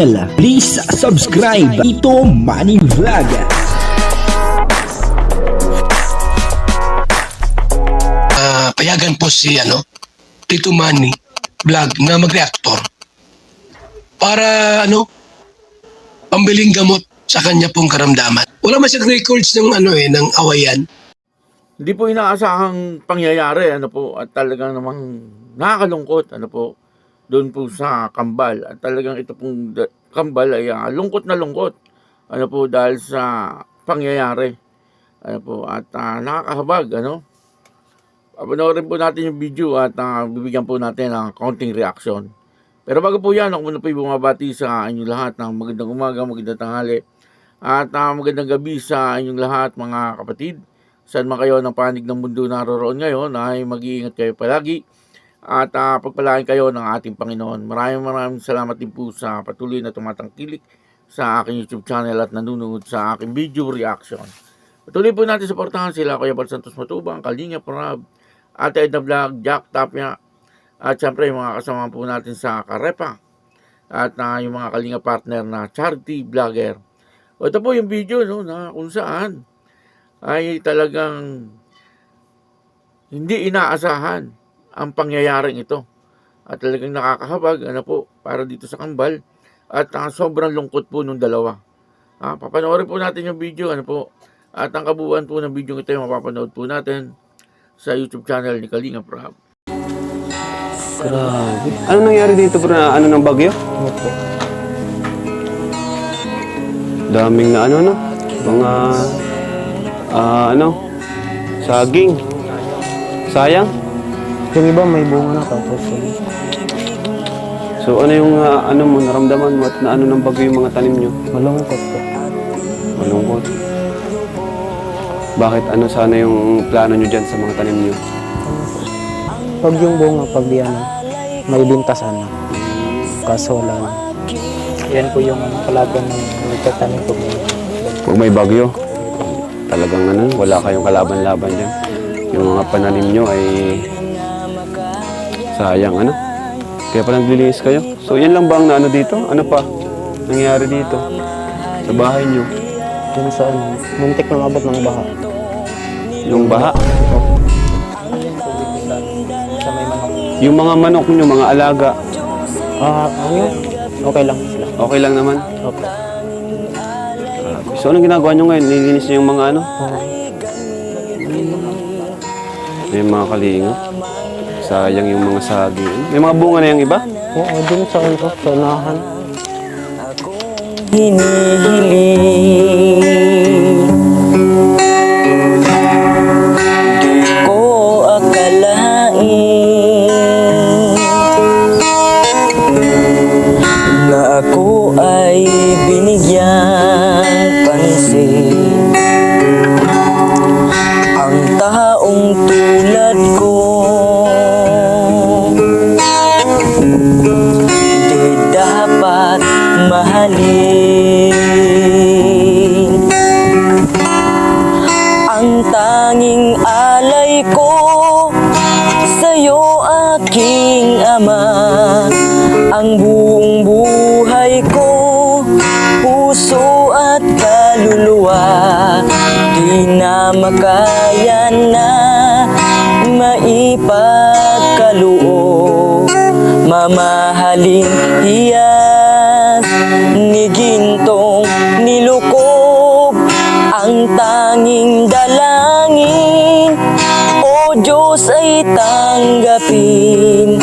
Please subscribe Ito Money Vlog. Payagan po si Tito Manny Vlog na mag-reactor para pambiling gamot sa kanya pong karamdaman. Wala man siyang records ng ng awayan. Hindi po inaasahang pangyayari, at talagang namang nakakalungkot, doon po sa Kambal. At talagang ito pong Kambal ay lungkot na lungkot, dahil sa pangyayari, at nakakahabag, Panoorin po natin yung video at bibigyan po natin ng konting reaksyon. Pero bago po yan, ako muna po bumabati sa inyong lahat ng magandang umaga, magandang tanghali, at magandang gabi sa inyong lahat mga kapatid. Saan man kayo ng panig ng mundo naroroon ngayon, ay mag-iingat kayo palagi at pagpalain kayo ng ating Panginoon. Maraming salamat din po sa patuloy na tumatangkilik sa aking YouTube channel at nanonood sa aking video reaction. Patuloy po natin suportahan sila Kuya Bal Santos Matubang, Kalingap Rab, Ate Edna Vlog, Jack Tapia, at syempre yung mga kasama po natin sa Karepa at yung mga Kalingap partner na charity vlogger. Ito po yung video na kung saan ay talagang hindi inaasahan ang pangyayaring ito. At talagang nakakahabag para dito sa Kambal at sobrang lungkot po nung dalawa. Papanoorin po natin yung video at ang kabuuan po ng video ito yung mapapanood po natin sa YouTube channel ni Kalingap Rab. Grabe. Ano nangyari dito bro? Ng bagyo? Opo. Daming na no? Mga saging. Sayang. Yung iba may bunga na tapos So ano yung naramdaman mo at ng bagyo yung mga tanim nyo? malungkot po. Malungkot. Bakit sana yung plano nyo dyan sa mga tanim nyo? Pag yung bunga, pag may bintasan na. Kaso wala na. Yan po yung kalaban ng nagtatanim po. Pag may bagyo, talagang wala kayong kalaban-laban dyan. Yung mga pananim nyo ay sayang Kaya pa naglilinis kayo. So yan lang ba ang dito? Ano pa nangyari dito sa bahay nyo? Yung sa muntik na mabot ng baha. Yung baha? Sa may manok. Yung mga manok nyo, mga alaga, Okay lang sila. okay lang naman? Opo. So anong ginagawa nyo ngayon? Nililinis nyo yung mga May mga kalinga. Sayang yung mga saging. May mga bunga na yung iba? Oo, dun sa unahan. Di ko akalain na ako ay binigyan pansin. Ang taong tulad ko di dapat mahalin. Ang tanging alay ko sa'yo, aking Ama. Ang buong buhay ko, puso at kaluluwa, di na makaya na maipagkaloob. Mamahaling hiyas ni gintong nilukob, ang tanging dalangin, o Diyos, ay tanggapin.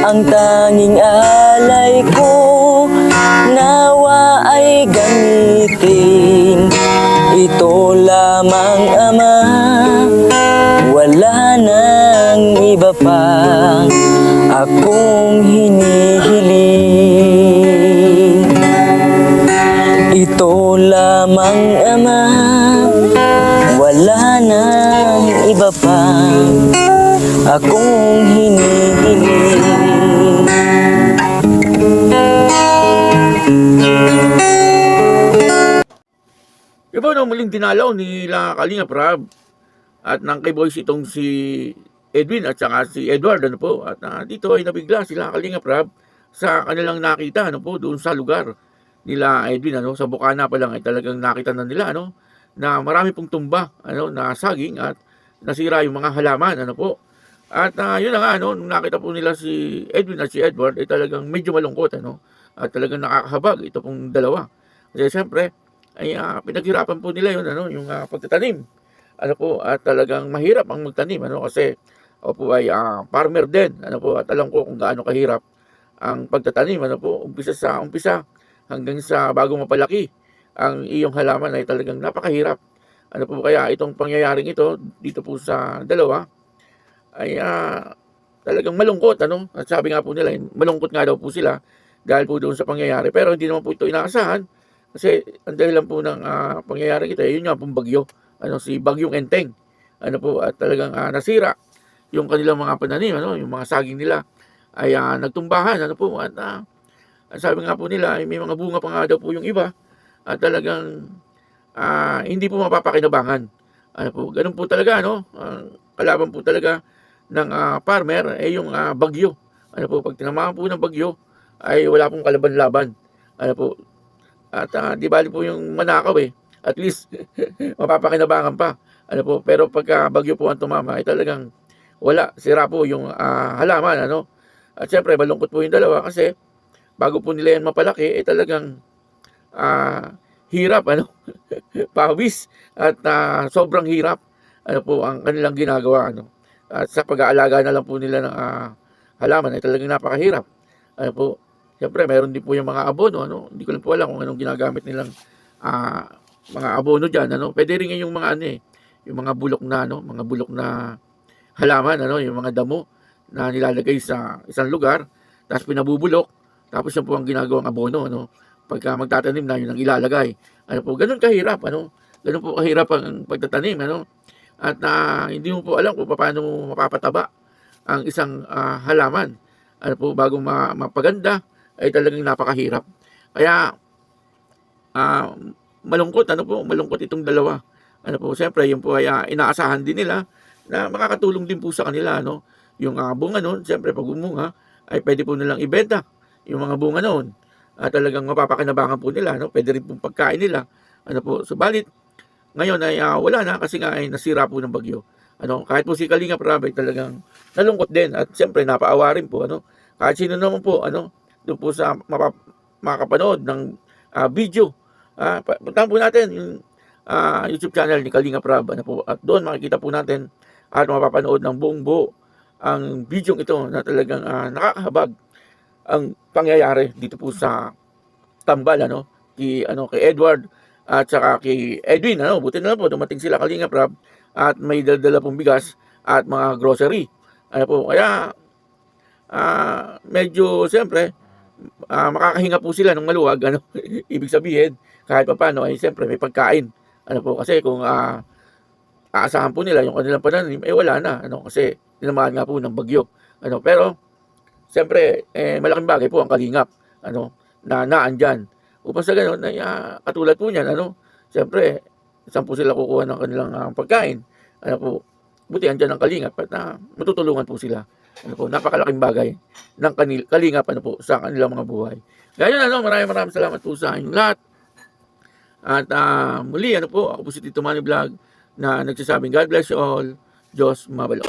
Ang tanging alay ko, nawa ay gamitin. Ito lamang, Ama, wala nang iba pang akong hinihiling. Ito lamang, Ama, wala nang iba pang akong hinihiling. Iba muling dinalaw nila Kalingap Rab at ng kay boys itong si Edwin at saka si Edward at dito ay nabigla sila Kalingap Rab sa kanilang nakita doon sa lugar nila Edwin, ano, sa bukana pa lang ay talagang nakita na nila, ano, na marami pong tumba, ano, na saging at nasira yung mga halaman, ano po. At yun na nga, ano, nung nakita po nila si Edwin at si Edward, ay talagang medyo malungkot, ano, at talagang nakakahabag ito pong dalawa. Kasi siyempre, ay pinaghirapan po nila yun, ano, yung pagtatanim, ano po, at talagang mahirap ang magtanim, ano, kasi ako po ay farmer din, ano po, at alam ko kung gaano kahirap ang pagtatanim, ano po, umpisa hanggang sa bago mapalaki ang iyong halaman ay talagang napakahirap. Ano po, kaya itong pangyayaring ito dito po sa dalawa ay talagang malungkot, ano, at sabi nga po nila, malungkot nga daw po sila dahil po doon sa pangyayari, pero hindi naman po ito inaasahan kasi ang dahilan po ng pangyayaring ito, yun nga pong bagyo, ano, si Bagyong Enteng, ano po, at talagang nasira yung kanilang mga pananim, ano, yung mga saging nila ay nagtumbahan, ano po, at sabi nga po nila ay may mga bunga pa nga daw po yung iba at talagang hindi po mapapakinabangan. Ano po, ganun po talaga, no? Ang kalaban po talaga ng farmer ay yung bagyo. Ano po, pag tinamaan po ng bagyo ay wala pong kalaban-laban. Ano po, at di bali po yung manakaw at least mapapakinabangan pa. Ano po, pero pagka bagyo po ang tumama ay talagang wala, sira po yung halaman, ano. At syempre malungkot po yung dalawa kasi bago po nila yan mapalaki ay talagang hirap, ano, pawis at sobrang hirap, ano po ang kanilang ginagawa, ano. At sa pag-aalaga na lang po nila ng halaman ay talagang napakahirap. Ano po, siyempre mayroon din po yung mga abono, ano. Hindi ko lang po alam kung anong ginagamit nilang mga abono diyan, ano. Pwede rin yung mga yung mga bulok na, ano, mga bulok na halaman, ano, yung mga damo na nilalagay sa isang lugar tapos pinabubulok, tapos yan po ang ginagawang abono, ano. Pagka magtatanim na yun ang ilalagay. Ano po, ganun kahirap, ano. Ganun po kahirap ang pagtatanim, ano. At hindi mo po alam kung paano mo mapapataba ang isang halaman. Ano po, bago mapaganda ay talagang napakahirap. Kaya malungkot, ano po, malungkot itong dalawa. Ano po, siyempre, yun po ay inaasahan din nila na makakatulong din po sa kanila, ano. Yung bunga noon, siyempre, pag bumunga, ay pwede po nilang ibenta yung mga bunga noon. At talagang mapapakinabangan po nila, no? Pwede rin pong pagkain nila. Ano po, subalit ngayon ay wala na kasi nga ay nasira po ng bagyo. Ano, kahit po si Kalinga Prab ay talagang nalungkot din at siyempre napaawa rin po, ano. Kahit sino naman po, ano, doon po sa makapanood ng video, puntahan po natin yung YouTube channel ni Kalinga Prab, ano po, at doon makikita po natin at mapapanood ng buong buo ang video ito na talagang nakakahabag ang pangyayari dito po sa tambal, ano, kay Edward at saka kay Edwin, ano. Buti na lang po dumating sila Kalinga Prab at may dala pong bigas at mga grocery, ano po. Kaya medyo siyempre makakahinga po sila ng maluwag, ano. Ibig sabihin kahit papaano ay siyempre may pagkain, ano po, kasi kung aasahan po nila yung kanilang pananim wala na, ano, kasi tinamaan nga po ng bagyo, ano. Pero siyempre, malaking bagay po ang kalingap, ano, na naandyan. Upang sa gano'n, ay katulad po niyan, ano, siyempre, saan po sila kukuha ng kanilang pagkain, ano po, buti andyan ang kalingap at matutulungan po sila. Ano po, napakalaking bagay ng kalingap, ano po, sa kanilang mga buhay. Kaya yun, ano, maraming salamat po sa inyong lahat. At muli, ano po, ako po si Tito Manny Vlog na nagsasabing God bless you all, Diyos mabalo.